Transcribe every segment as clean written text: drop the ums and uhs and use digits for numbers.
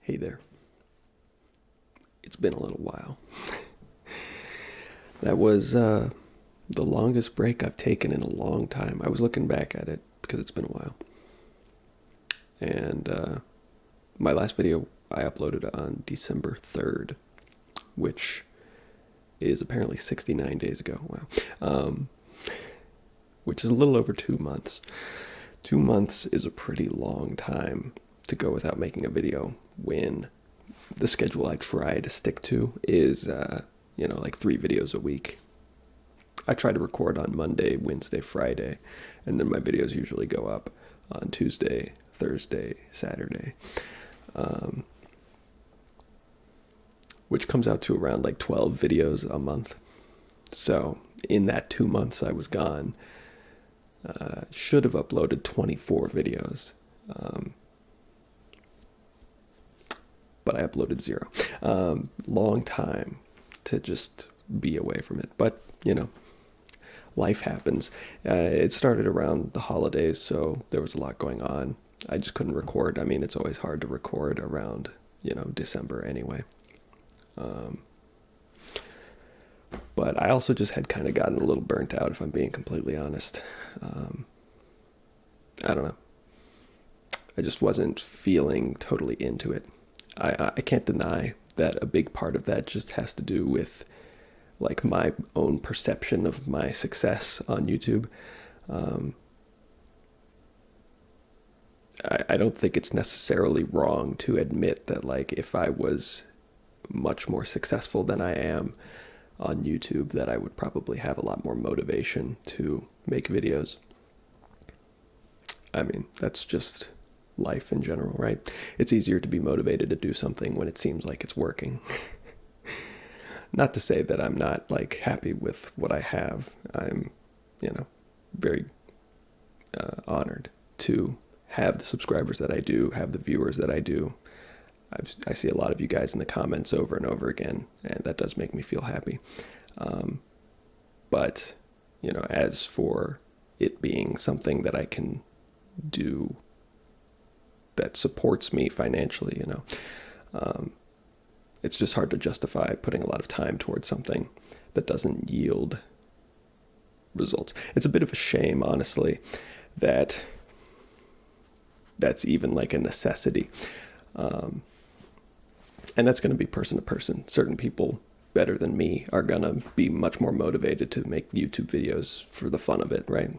Hey there. It's been a little while. That was the longest break I've taken in a long time. I was looking back at it because it's been a while. And my last video I uploaded on December 3rd, which is apparently 69 days ago. Wow. Which is a little over 2 months. 2 months is a pretty long time to go without making a video when the schedule I try to stick to is, like 3 videos a week. I try to record on Monday, Wednesday, Friday, and then my videos usually go up on Tuesday, Thursday, Saturday, which comes out to around like 12 videos a month. So in that 2 months I was gone, should have uploaded 24 videos. But I uploaded 0. Long time to just be away from it. But, life happens. It started around the holidays, so there was a lot going on. I just couldn't record. I mean, it's always hard to record around, December anyway. But I also just had kind of gotten a little burnt out, if I'm being completely honest. I don't know. I just wasn't feeling totally into it. I can't deny that a big part of that just has to do with like my own perception of my success on YouTube. I don't think it's necessarily wrong to admit that like if I was much more successful than I am on YouTube, that I would probably have a lot more motivation to make videos. I mean, that's just life in general, right? It's easier to be motivated to do something when it seems like it's working. Not to say that I'm not like happy with what I have. I'm, very honored to have the subscribers that I do, have the viewers that I do. I see a lot of you guys in the comments over and over again, and that does make me feel happy. But, as for it being something that I can do that supports me financially, it's just hard to justify putting a lot of time towards something that doesn't yield results. It's a bit of a shame, honestly, that that's even like a necessity. And that's going to be person to person. Certain people better than me are going to be much more motivated to make YouTube videos for the fun of it, right?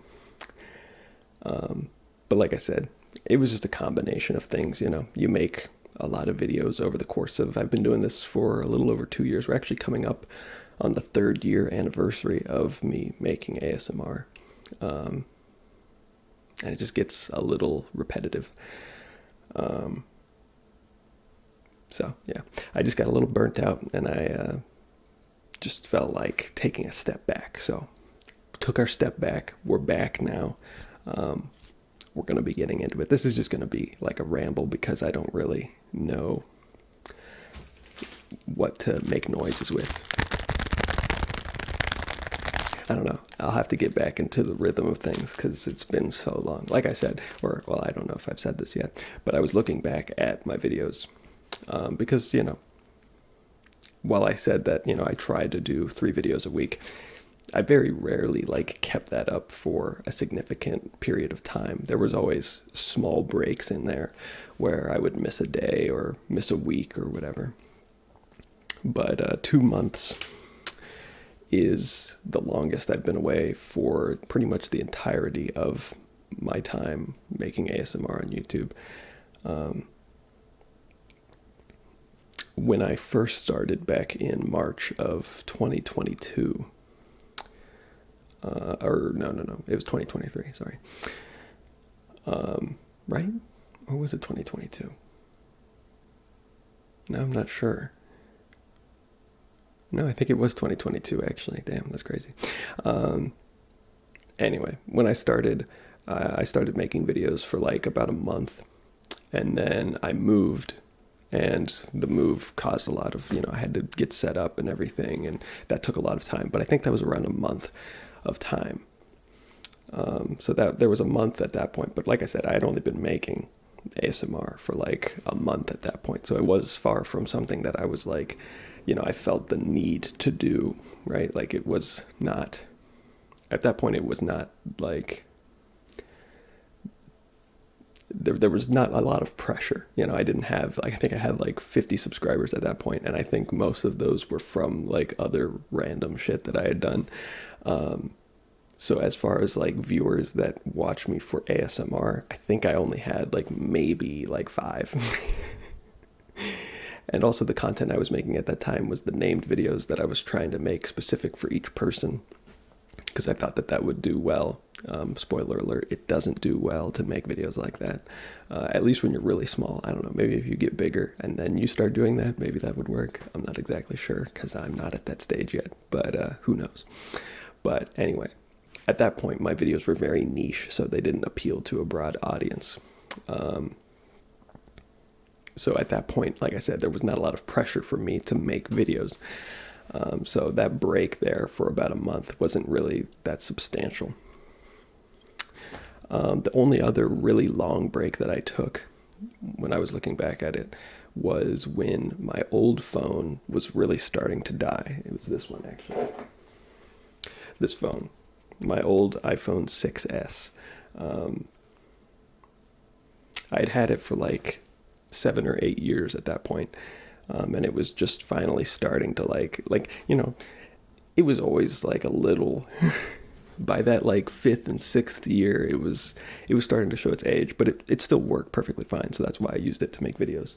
But like I said, it was just a combination of things. You make a lot of videos over the course of, I've been doing this for a little over 2 years. We're actually coming up on the 3rd year anniversary of me making ASMR. And it just gets a little repetitive. So yeah, I just got a little burnt out, and I just felt like taking a step back. So took our step back. We're back now. We're going to be getting into it. This is just going to be like a ramble because I don't really know what to make noises with. I don't know. I'll have to get back into the rhythm of things because it's been so long. Like I said, I don't know if I've said this yet, but I was looking back at my videos because, while I said that, I tried to do 3 videos a week, I very rarely kept that up for a significant period of time. There was always small breaks in there where I would miss a day or miss a week or whatever. But 2 months is the longest I've been away for pretty much the entirety of my time making ASMR on YouTube. When I first started back in March of 2022, no, it was 2023, sorry. Right? Or was it 2022? No, I'm not sure. No, I think it was 2022, actually. Damn, that's crazy. Anyway, when I started making videos for about a month, and then I moved, and the move caused a lot of, I had to get set up and everything, and that took a lot of time. But I think that was around a month of time. So that there was a month at that point. But like I said, I had only been making ASMR for like a month at that point. So it was far from something that I was like, I felt the need to do, right? Like it was not, at that point, it was not like, there was not a lot of pressure. I didn't have, like, I think I had like 50 subscribers at that point, and I think most of those were from like other random shit that I had done. So as far as like viewers that watch me for ASMR, I think I only had like maybe like 5. And also the content I was making at that time was the named videos that I was trying to make specific for each person, because I thought that that would do well. Spoiler alert, it doesn't do well to make videos like that. At least when you're really small. I don't know, maybe if you get bigger and then you start doing that, maybe that would work. I'm not exactly sure because I'm not at that stage yet, but who knows. But anyway, at that point, my videos were very niche, so they didn't appeal to a broad audience. So at that point, like I said, there was not a lot of pressure for me to make videos. So that break there for about a month wasn't really that substantial. The only other really long break that I took when I was looking back at it was when my old phone was really starting to die. It was this one, actually. This phone, my old iPhone 6S. I'd had it for like 7 or 8 years at that point. And it was just finally starting to like, it was always like a little, by that like 5th and 6th year, it was starting to show its age, but it still worked perfectly fine. So that's why I used it to make videos.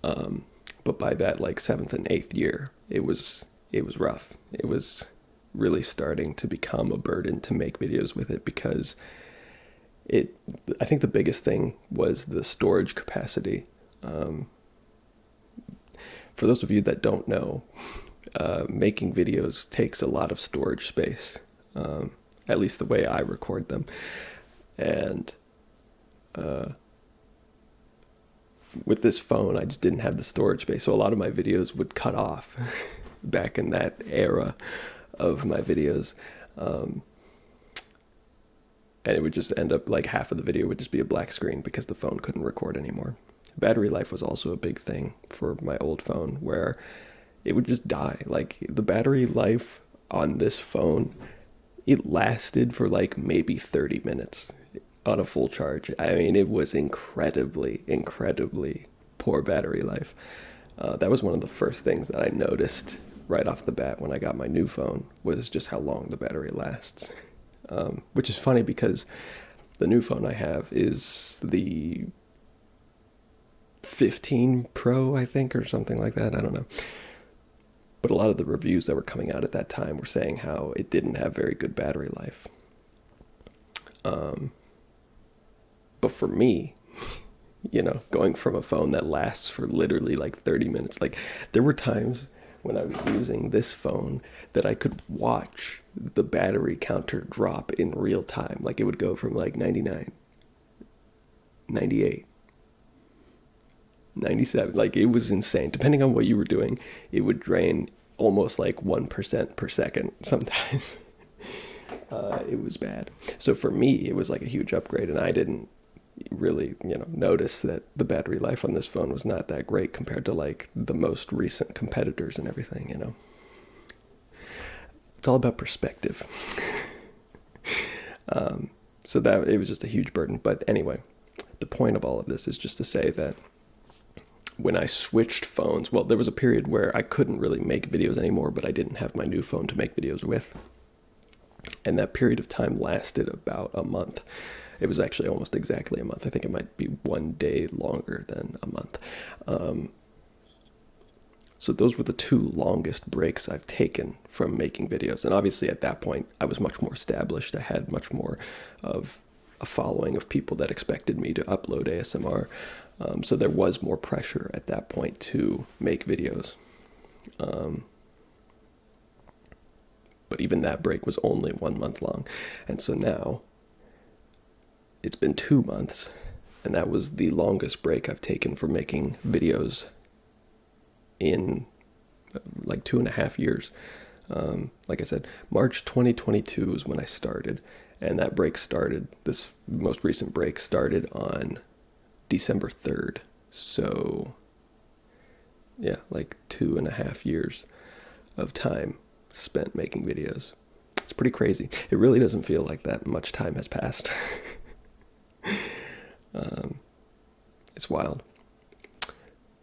But by that like 7th and 8th year, it was rough. It was really starting to become a burden to make videos with it, because I think the biggest thing was the storage capacity. For those of you that don't know, making videos takes a lot of storage space, at least the way I record them. And with this phone, I just didn't have the storage space. So a lot of my videos would cut off back in that era of my videos. And it would just end up like half of the video would just be a black screen because the phone couldn't record anymore. Battery life was also a big thing for my old phone, where it would just die. Like the battery life on this phone, it lasted for like maybe 30 minutes on a full charge. I mean, it was incredibly, incredibly poor battery life. That was one of the first things that I noticed right off the bat when I got my new phone, was just how long the battery lasts. Which is funny because the new phone I have is the 15 Pro, I think, or something like that. I don't know. But a lot of the reviews that were coming out at that time were saying how it didn't have very good battery life. But for me, going from a phone that lasts for literally like 30 minutes, like there were times when I was using this phone that I could watch the battery counter drop in real time. Like it would go from like 99, 98, 97. Like it was insane. Depending on what you were doing, it would drain almost like 1% per second sometimes. It was bad. So for me, it was like a huge upgrade, and I didn't really, notice that the battery life on this phone was not that great compared to like the most recent competitors and everything, It's all about perspective. So that it was just a huge burden. But anyway, the point of all of this is just to say that when I switched phones, well, there was a period where I couldn't really make videos anymore, but I didn't have my new phone to make videos with. And that period of time lasted about a month. It was actually almost exactly a month. I think it might be 1 day longer than a month. So those were the 2 longest breaks I've taken from making videos. And obviously at that point, I was much more established. I had much more of a following of people that expected me to upload ASMR. So there was more pressure at that point to make videos. But even that break was only 1 month long. And so now it's been 2 months, and that was the longest break I've taken for making videos in like 2.5 years. Like I said, March 2022 is when I started, And that break started, this most recent break started on December 3rd. So, yeah, like 2.5 years of time spent making videos. It's pretty crazy. It really doesn't feel like that much time has passed. It's wild.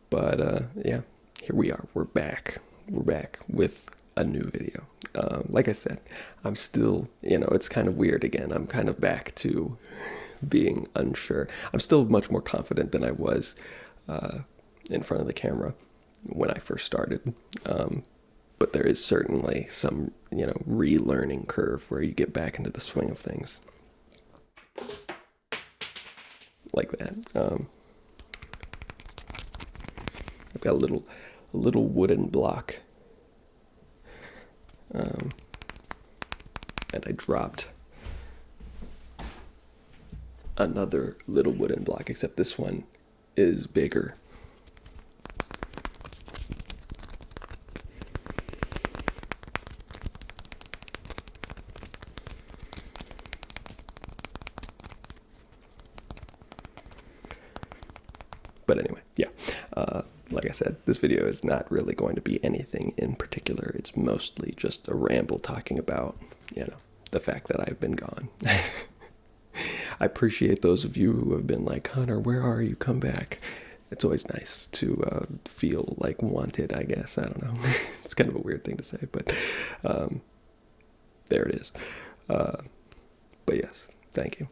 But yeah, here we are. We're back. We're back with a new video. Like I said, I'm still, it's kind of weird again. I'm kind of back to being unsure. I'm still much more confident than I was in front of the camera when I first started. But there is certainly some, relearning curve where you get back into the swing of things. Like that. I've got a little wooden block. And I dropped another little wooden block, except this one is bigger. But anyway, yeah. Like I said, this video is not really going to be anything in particular. It's mostly just a ramble talking about, the fact that I've been gone. I appreciate those of you who have been like, Hunter, where are you? Come back. It's always nice to feel like wanted, I guess. I don't know. It's kind of a weird thing to say, but there it is. But yes, thank you.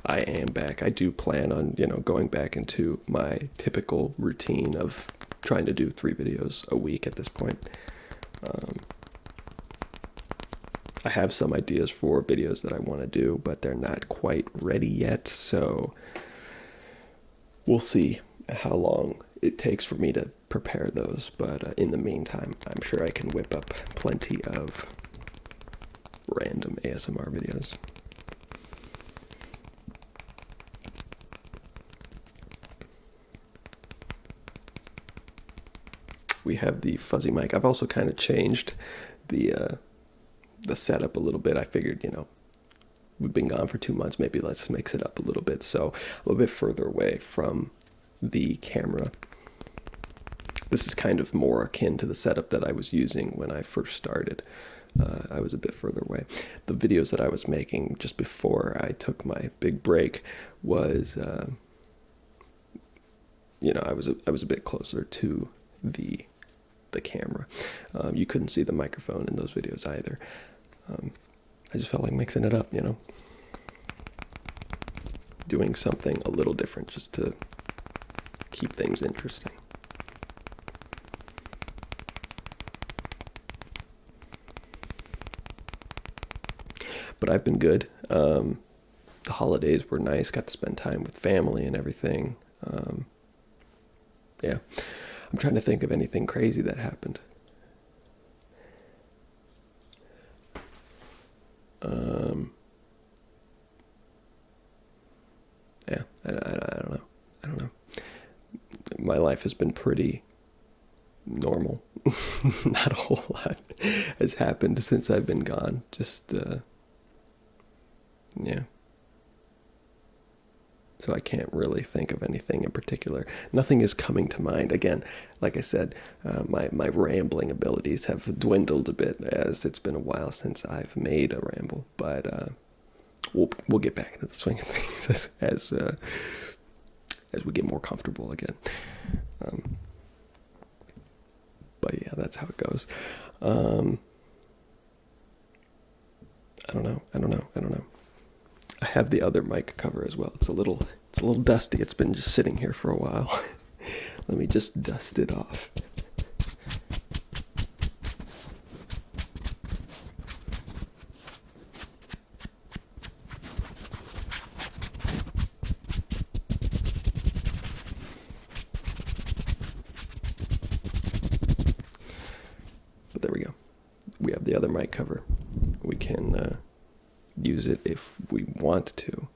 I am back. I do plan on, going back into my typical routine of trying to do 3 videos a week at this point. I have some ideas for videos that I want to do, but they're not quite ready yet, so we'll see how long it takes for me to prepare those. But in the meantime, I'm sure I can whip up plenty of random ASMR videos. We have the fuzzy mic. I've also kind of changed the setup a little bit. I figured, we've been gone for 2 months. Maybe let's mix it up a little bit. So a little bit further away from the camera. This is kind of more akin to the setup that I was using when I first started. I was a bit further away. The videos that I was making just before I took my big break was, I was a bit closer to the camera. You couldn't see the microphone in those videos either. I just felt like mixing it up, doing something a little different just to keep things interesting. But I've been good. The holidays were nice. Got to spend time with family and everything. Yeah. I'm trying to think of anything crazy that happened. Yeah, I don't know. I don't know. My life has been pretty normal. Not a whole lot has happened since I've been gone. Just, yeah. So I can't really think of anything in particular. Nothing is coming to mind. Again, like I said, my rambling abilities have dwindled a bit as it's been a while since I've made a ramble. But we'll get back into the swing of things as we get more comfortable again. But yeah, that's how it goes. I don't know. I have the other mic cover as well. It's a little dusty. It's been just sitting here for a while. Let me just dust it off. But there we go. We have the other mic cover. We can use it if we want to.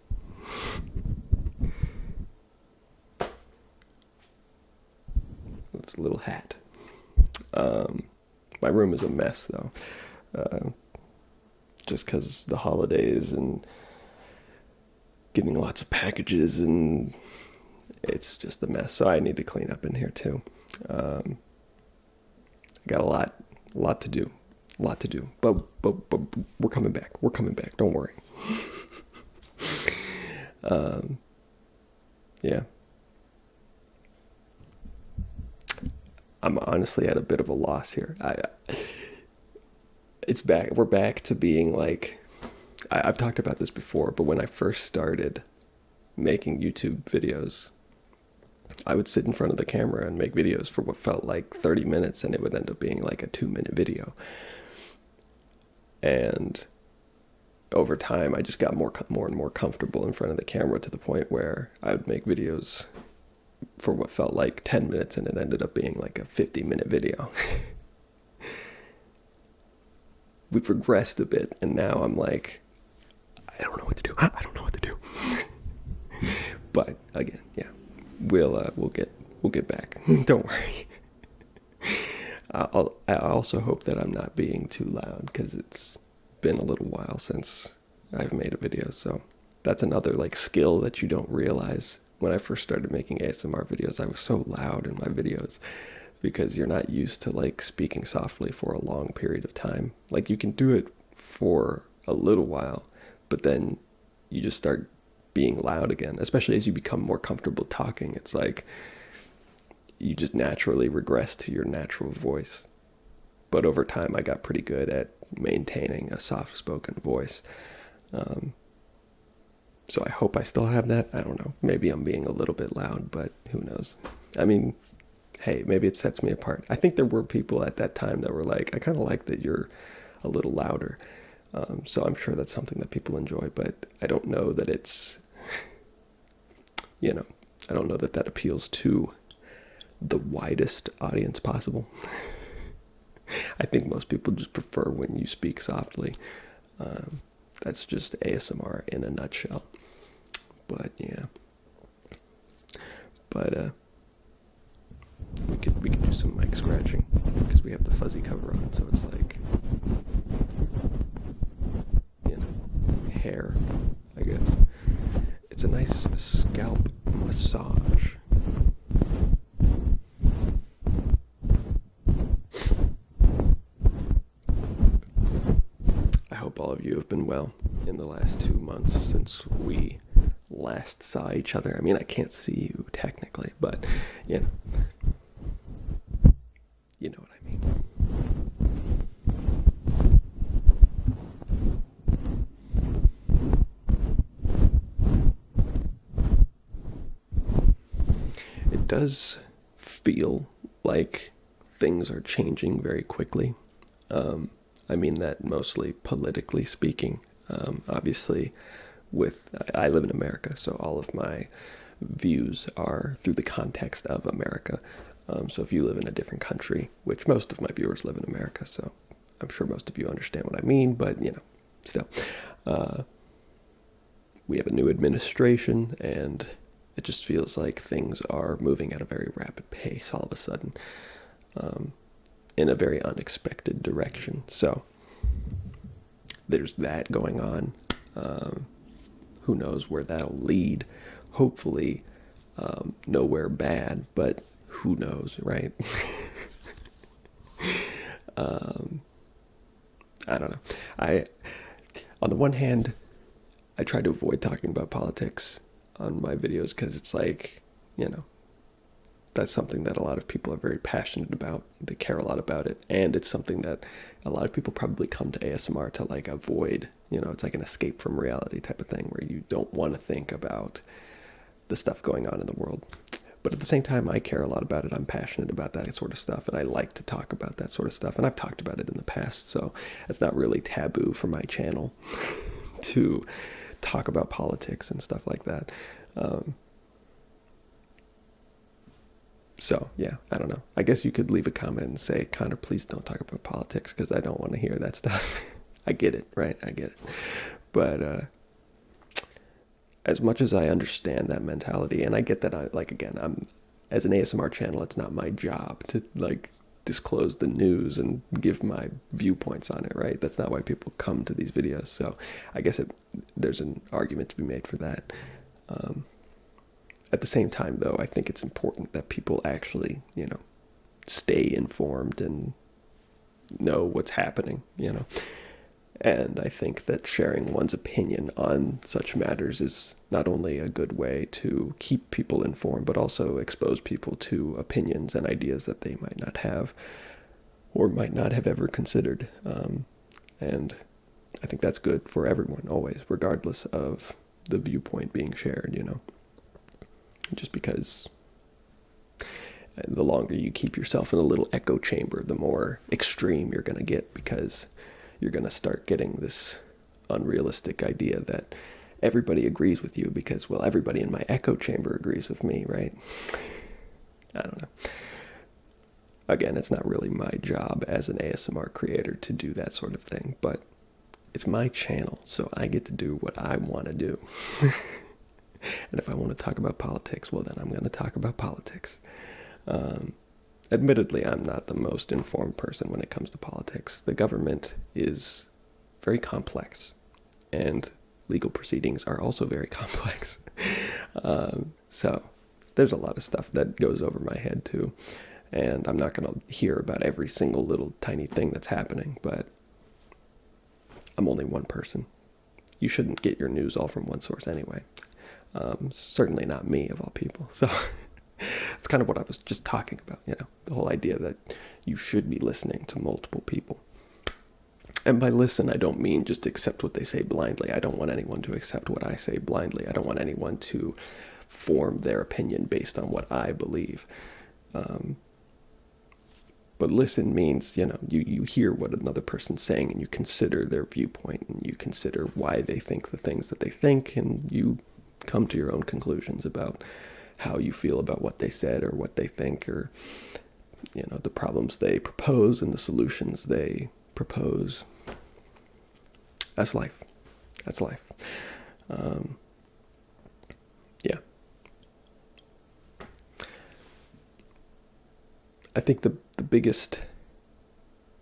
It's a little hat. My room is a mess, though. just because the holidays and getting lots of packages, and it's just a mess. So I need to clean up in here too. I got a lot to do, but we're coming back. We're coming back. Don't worry. Yeah. I'm honestly at a bit of a loss here. It's back. We're back to being like, I've talked about this before, but when I first started making YouTube videos, I would sit in front of the camera and make videos for what felt like 30 minutes, and it would end up being like a 2-minute video. And over time, I just got more and more comfortable in front of the camera, to the point where I would make videos for what felt like 10 minutes, and it ended up being like a 50-minute video. We've regressed a bit, and now I'm like, I don't know what to do. I don't know what to do. But again, yeah, we'll get back. Don't worry. I also hope that I'm not being too loud, because it's been a little while since I've made a video. So that's another like skill that you don't realize. When I first started making ASMR videos, I was so loud in my videos, because you're not used to like speaking softly for a long period of time. Like, you can do it for a little while, but then you just start being loud again, especially as you become more comfortable talking. It's like you just naturally regress to your natural voice. But over time, I got pretty good at maintaining a soft-spoken voice. So I hope I still have that. I don't know. Maybe I'm being a little bit loud, but who knows? I mean, hey, maybe it sets me apart. I think there were people at that time that were like, I kind of like that you're a little louder. So I'm sure that's something that people enjoy, but I don't know that it's, I don't know that that appeals to the widest audience possible. I think most people just prefer when you speak softly. That's just ASMR in a nutshell. But yeah. But we could do some mic scratching, because we have the fuzzy cover on, so it's like, hair, I guess. It's a nice scalp massage. I hope all of you have been well in the last 2 months since we last saw each other. I mean, I can't see you technically, but you know what I mean. It does feel like things are changing very quickly. I mean that mostly politically speaking. Obviously, I live in America, so all of my views are through the context of America. So if you live in a different country, which most of my viewers live in America, so I'm sure most of you understand what I mean, but still. We have a new administration, and it just feels like things are moving at a very rapid pace all of a sudden, in a very unexpected direction. So there's that going on. Who knows where that'll lead? Hopefully, nowhere bad, but who knows, right? I don't know. On the one hand, I try to avoid talking about politics on my videos, because it's like, that's something that a lot of people are very passionate about. They care a lot about it. And it's something that a lot of people probably come to ASMR to like avoid. It's like an escape from reality type of thing, where you don't want to think about the stuff going on in the world. But at the same time, I care a lot about it. I'm passionate about that sort of stuff, and I like to talk about that sort of stuff. And I've talked about it in the past, so it's not really taboo for my channel to talk about politics and stuff like that. So, yeah, I don't know. I guess you could leave a comment and say, Connor, please don't talk about politics, because I don't want to hear that stuff. I get it, right? I get it. But as much as I understand that mentality, and I get that, I'm as an ASMR channel, it's not my job to, disclose the news and give my viewpoints on it, right? That's not why people come to these videos. So I guess there's an argument to be made for that. At the same time, though, I think it's important that people actually, stay informed and know what's happening, And I think that sharing one's opinion on such matters is not only a good way to keep people informed, but also expose people to opinions and ideas that they might not have or might not have ever considered. And I think that's good for everyone, always, regardless of the viewpoint being shared, Just because the longer you keep yourself in a little echo chamber, the more extreme you're going to get, because you're going to start getting this unrealistic idea that everybody agrees with you because, well, everybody in my echo chamber agrees with me, right? I don't know. Again, it's not really my job as an ASMR creator to do that sort of thing, but it's my channel, so I get to do what I want to do. And if I want to talk about politics, well, then I'm going to talk about politics. Admittedly, I'm not the most informed person when it comes to politics. The government is very complex, and legal proceedings are also very complex. So there's a lot of stuff that goes over my head, too. And I'm not going to hear about every single little tiny thing that's happening, but I'm only one person. You shouldn't get your news all from one source anyway. Certainly not me, of all people. So it's kind of what I was just talking about, the whole idea that you should be listening to multiple people. And by listen, I don't mean just accept what they say blindly. I don't want anyone to accept what I say blindly. I don't want anyone to form their opinion based on what I believe. But listen means, you hear what another person's saying, and you consider their viewpoint, and you consider why they think the things that they think, and you come to your own conclusions about how you feel about what they said or what they think, or, the problems they propose and the solutions they propose. That's life. That's life. Yeah. I think the biggest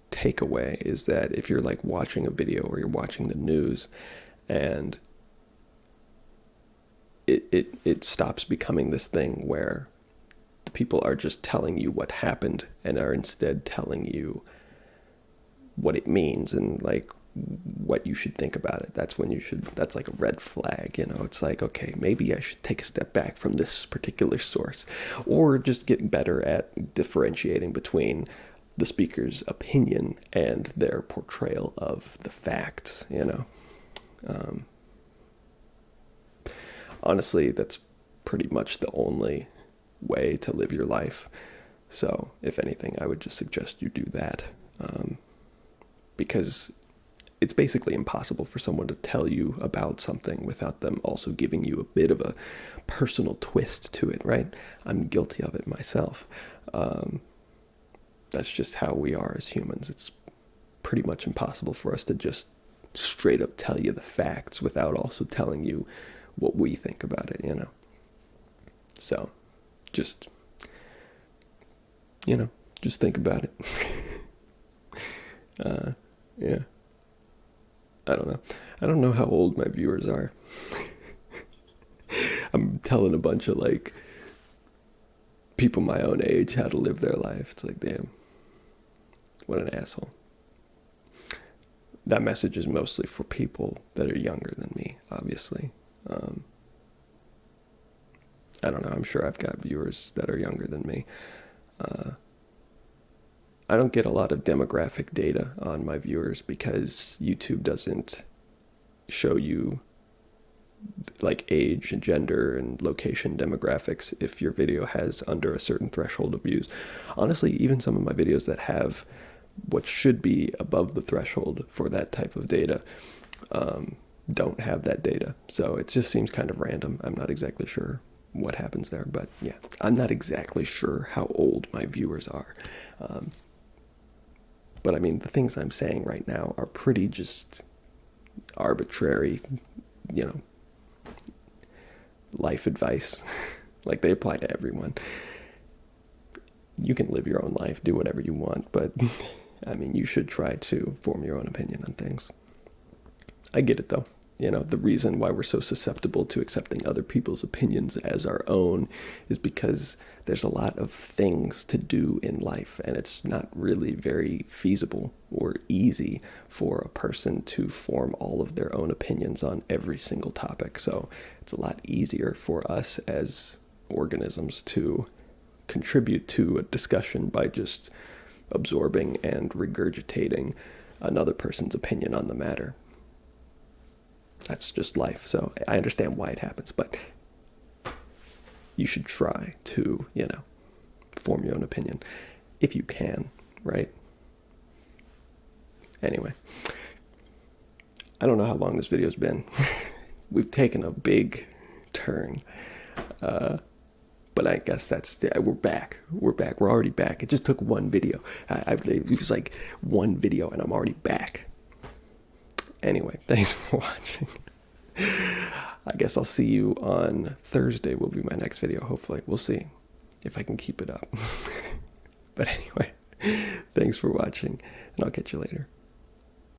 takeaway is that if you're like watching a video or you're watching the news, and it stops becoming this thing where the people are just telling you what happened and are instead telling you what it means and like what you should think about it. That's like a red flag, It's like, okay, maybe I should take a step back from this particular source, or just get better at differentiating between the speaker's opinion and their portrayal of the facts, Honestly, that's pretty much the only way to live your life. So, if anything, I would just suggest you do that. Because it's basically impossible for someone to tell you about something without them also giving you a bit of a personal twist to it, right? I'm guilty of it myself. That's just how we are as humans. It's pretty much impossible for us to just straight up tell you the facts without also telling you what we think about it, So, just think about it. Yeah. I don't know. I don't know how old my viewers are. I'm telling a bunch of people my own age how to live their life. It's like, damn, what an asshole. That message is mostly for people that are younger than me, obviously. I don't know. I'm sure I've got viewers that are younger than me. I don't get a lot of demographic data on my viewers because YouTube doesn't show you like age and gender and location demographics if your video has under a certain threshold of views. Honestly, even some of my videos that have what should be above the threshold for that type of data don't have that data. So it just seems kind of random. I'm not exactly sure what happens there, but yeah, I'm not exactly sure how old my viewers are. But I mean, the things I'm saying right now are pretty just arbitrary, life advice. Like, they apply to everyone. you can live your own life, do whatever you want, but I mean, you should try to form your own opinion on things. I get it though. The reason why we're so susceptible to accepting other people's opinions as our own is because there's a lot of things to do in life, and it's not really very feasible or easy for a person to form all of their own opinions on every single topic. So it's a lot easier for us as organisms to contribute to a discussion by just absorbing and regurgitating another person's opinion on the matter. That's just life. So I understand why it happens, but you should try to, form your own opinion if you can, right? Anyway, I don't know how long this video's been. We've taken a big turn, but I guess we're back. We're already back. It just took one video. It was like one video and I'm already back. Anyway, thanks for watching. I guess I'll see you on Thursday will be my next video, hopefully. We'll see if I can keep it up. But anyway, thanks for watching, and I'll catch you later.